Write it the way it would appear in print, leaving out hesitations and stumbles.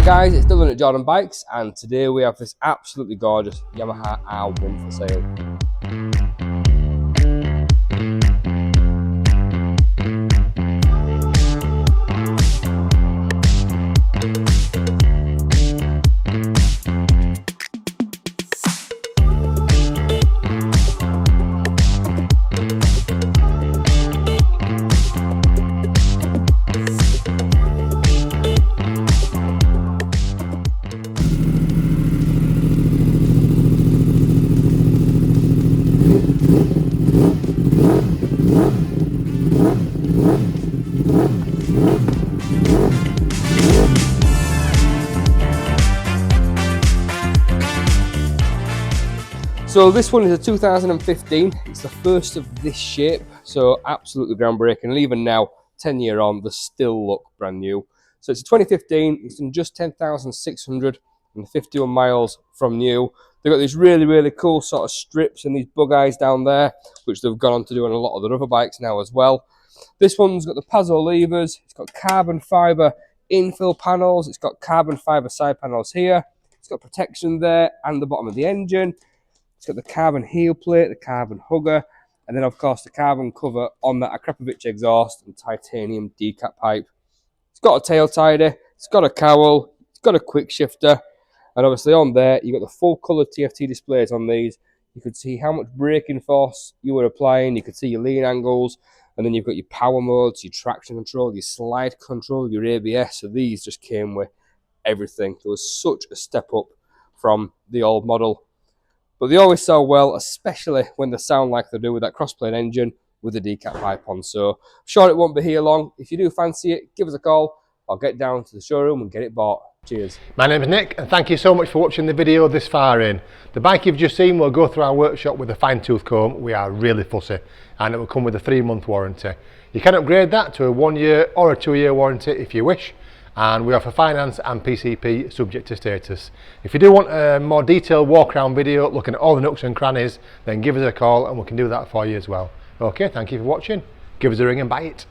Hi guys, it's Dylan at Jordan Bikes, and today we have this absolutely gorgeous Yamaha R1 for sale. So this one is a 2015, it's the first of this shape, so absolutely groundbreaking, and even now, 10 year on, they still look brand new. So it's a 2015, it's done just 10,651 miles from new. They've got these really cool sort of strips and these bug eyes down there, which they've gone on to do on a lot of their other bikes now as well. This one's got the Pazzo levers, it's got carbon fibre infill panels, it's got carbon fibre side panels here, it's got protection there and the bottom of the engine. It's got the carbon heel plate, the carbon hugger, and then of course the carbon cover on that Akrapovic exhaust and titanium decat pipe. It's got a tail tidy, it's got a cowl, it's got a quick shifter, and obviously on there you've got the full colour TFT displays on these. You could see how much braking force you were applying, you could see your lean angles, and then you've got your power modes, your traction control, your slide control, your ABS. So these just came with everything. There was such a step up from the old model. But they always sell well, especially when they sound like they do with that crossplane engine with the decat pipe on. So I'm sure it won't be here long. If you do fancy it, give us a call. I'll get down to the showroom and get it bought. Cheers. My name is Nick, and thank you so much for watching the video this far in. The bike you've just seen will go through our workshop with a fine-tooth comb. We are really fussy, and it will come with a 3-month warranty. You can upgrade that to a 1-year or a 2-year warranty if you wish, and we offer finance and PCP subject to status. If you do want a more detailed walk around video looking at all the nooks and crannies, then give us a call and we can do that for you as well. Okay, thank you for watching. Give us a ring and buy it.